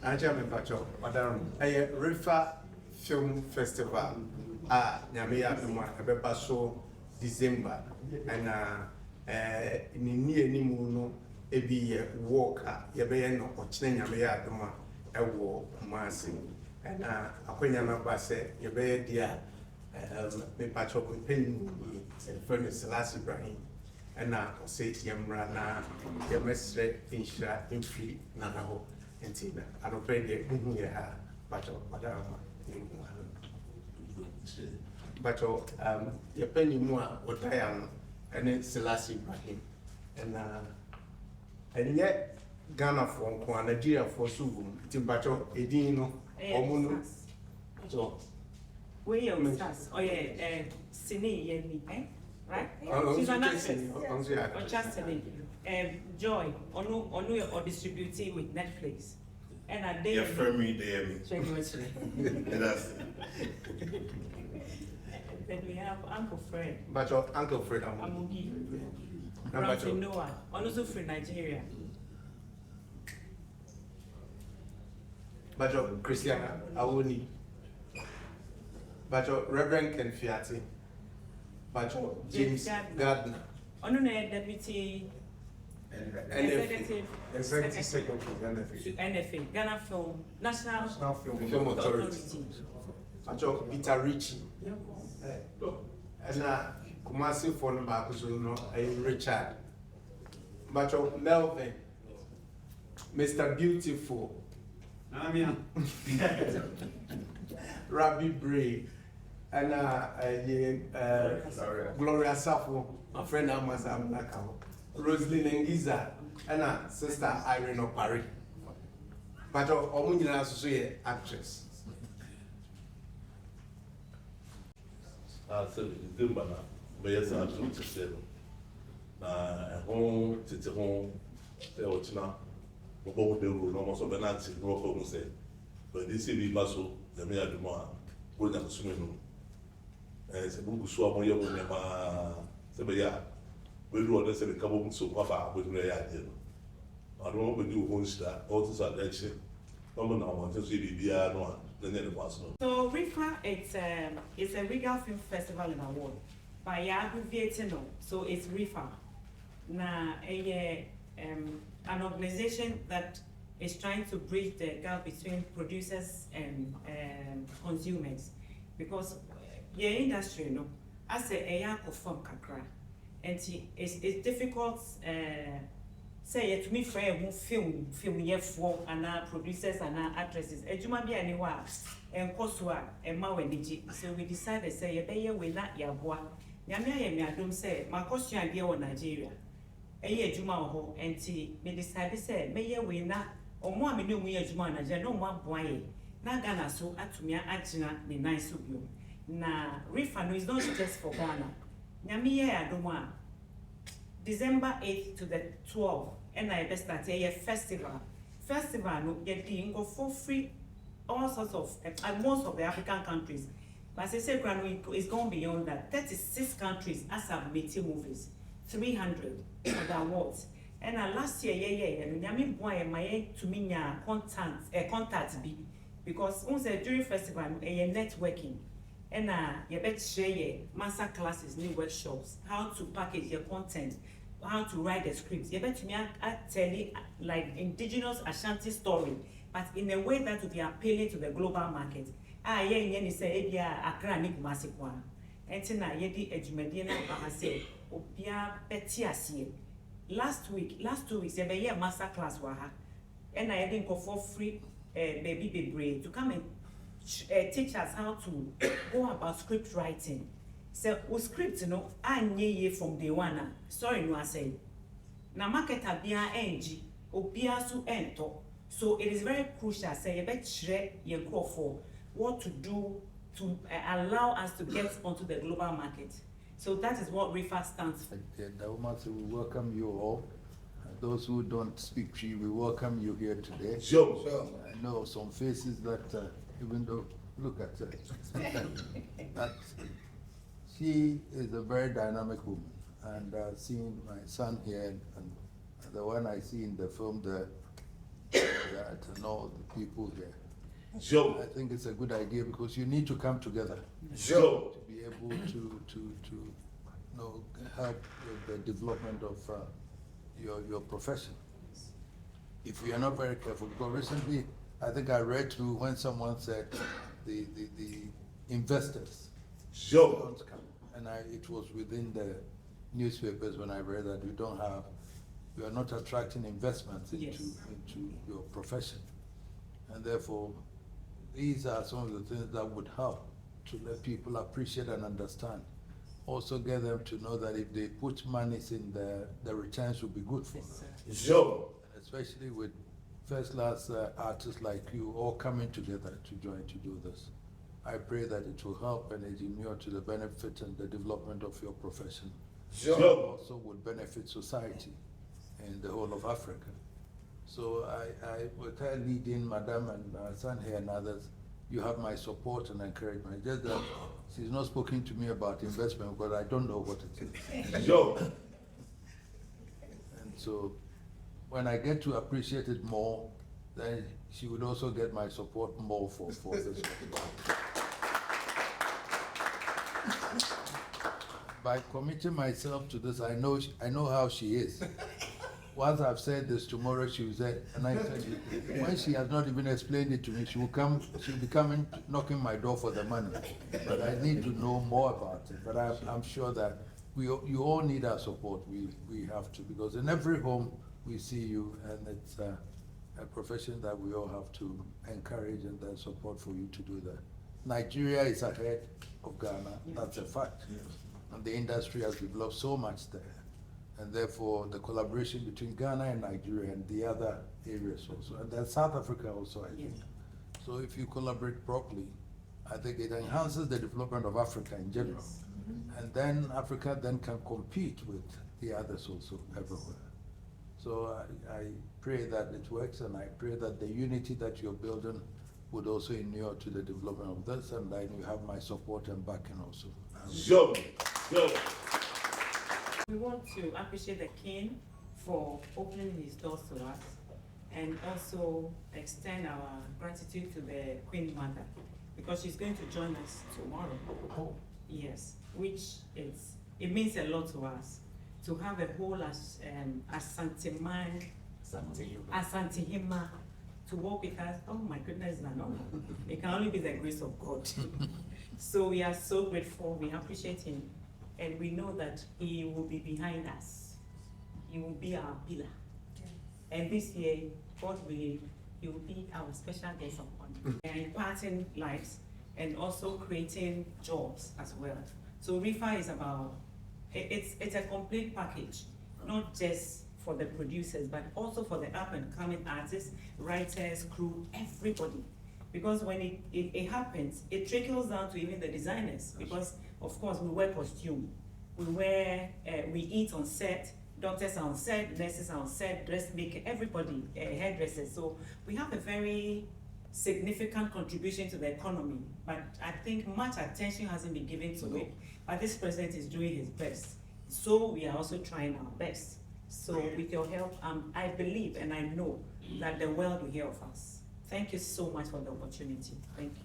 Ajame Pacho, Madam, a REFFA Film Festival, Nyamia Ebebaso, December, and in near Nimuno, ebi walker, Yabeno, or Chenamia, a war, Marcy, and Aquanyama Basse, Yabe dear, me Pacho, Pen, and Furnace Selassie Ibrahim, and now say Yamrana, Yamestre, Insha, in free, Nanaho. I don't pay the but your penny more what I am, and then Selassie Ibrahim, and yet Ghana for Nigeria for Sugum, Timbacho, Edino, Omuno. So, we are stars, oh, yeah, Sine, right? She's an actress, Joy, or distributing with Netflix. And a day. You're firmly there. Then we have Uncle Fred. But your Uncle Fred, Amugi. Ramsey Noah, also from Nigeria. But your Christiana Awoni. But your Reverend Ken Fiati. But your James Gardner. Honorary Deputy. Executive Secretary, NFA, Ghana Film, National Film Authority. Acho Peter Richie. And Kumasi for Bakuzuno, Richard. Bacho Melvin, Mr. Beautiful, Rabbi Bray, and Gloria Safo, my friend Amazon Nakao. Roslyn Ngiza and sister Irene Opari. But Omunina associate actress. So Dimbana, but yes, I'm to say. Home, it's a home, there was now. Bobo de Ru, almost of an answer, no home say. But this is the muscle, the Mia de Moa, good at swimming. And it's a book swam on your woman, we do understand the couple so far with the idea. I don't want to do one star, all this election. No, I want to see the piano, the net was no. So, REFFA, it's a Regal Film Festival and Award by Yahoo Vietnam. So, it's REFFA. Now, an organization that is trying to bridge the gap between producers and consumers. Because your industry, no, as a young from Kakra. And it's difficult, say it to me for film for and producers and actresses. And you might be anywhere and Kosua and Maweniji. So we decided, say, a bayer will not Yabwa. Yamia don't say, my costume idea on Nigeria. A year Juma ho, and me decided, say, may we not, or more me we are Juma, and no one boy. Nagana so at me, Ajina, the nice of you. Na REFFA is not just for Ghana. Nyamiye Adoma, December 8th to the 12th, and I best start a festival. Festival no getting go for free, all sorts of and most of the African countries. But as I say, it's gone beyond that. 36 countries as submitting movies, 300 of the awards. And last year, and Nyami boy my to me contacts be because during festival networking. And you bet share master classes, new workshops, how to package your content, how to write the scripts. You bet me I tell you like indigenous Ashanti story, but in a way that will be appealing to the global market. Yeah, say Accra Nick Masikwa. And tina yedi ejumediana bahase obia betiasie. Last 2 weeks, you be master class waha. And I didn't go for free baby to come and teach us how to go about script writing. So, with script, I knew from day one. Sorry, no, I say. Na market abia NG, obia su ento. So, it is very crucial. Say, you bet share your go for what to do to allow us to get onto the global market. So that is what REFFA stands for. The woman said, we welcome you all. Those who don't speak Tree, we welcome you here today. Sure. I know some faces that, even though, look at her, that she is a very dynamic woman. And seeing my son here and the one I see in the film, and all the people here, Sure. I think it's a good idea because you need to come together. Sure. To be able to you know, help with the development of your profession. If we are not very careful, because recently I think I read through when someone said the investors Sure. don't come, and it was within the newspapers when I read that you are not attracting investments into your profession, and therefore these are some of the things that would help to let people appreciate and understand. Also get them to know that if they put monies in the returns will be good for them. Sure. Especially with first-class artists like you all coming together to join to do this. I pray that it will help and inure to the benefit and the development of your profession. Sure. Also would benefit society in the whole of Africa. So I with her leading, Madam and son here and others, you have my support and encouragement. Just that she's not spoken to me about investment because I don't know what it is. Sure. And so when I get to appreciate it more, then she would also get my support more for this. By committing myself to this, I know how she is. Once I've said this, tomorrow she will say, and I said, when she has not even explained it to me, she'll be coming, knocking my door for the money. But I need to know more about it. But I'm sure that you all need our support. We have to, because in every home we see you, and it's a profession that we all have to encourage and then support for you to do that. Nigeria is ahead of Ghana, that's a fact. And the industry has developed so much there. And therefore, the collaboration between Ghana and Nigeria and the other areas also, and then South Africa also, I think. So if you collaborate properly, I think it enhances the development of Africa in general. And then Africa then can compete with the others also everywhere. So I pray that it works, and I pray that the unity that you're building would also inure to the development of this, and then you have my support and backing also. Sure. Sure. We want to appreciate the King for opening his doors to us, and also extend our gratitude to the Queen Mother, because she's going to join us tomorrow. Oh. Yes, which it means a lot to us to have a whole Asantehima to walk with us. Oh my goodness, no. It can only be the grace of God. So we are so grateful. We appreciate him. And we know that he will be behind us. He will be our pillar. And this year, God willing, he will be our special guest of honor. We are imparting lives and also creating jobs as well. So REFFA is about, it's a complete package, not just for the producers, but also for the up and coming artists, writers, crew, everybody. Because when it happens, it trickles down to even the designers, because of course we wear costume, we eat on set, doctors are on set, nurses are on set, dressmaker, everybody, hairdressers. So we have a very significant contribution to the economy, but I think much attention hasn't been given to it. But this president is doing his best. So we are also trying our best. So with your help, I believe and I know that the world will hear of us. Thank you so much for the opportunity. Thank you.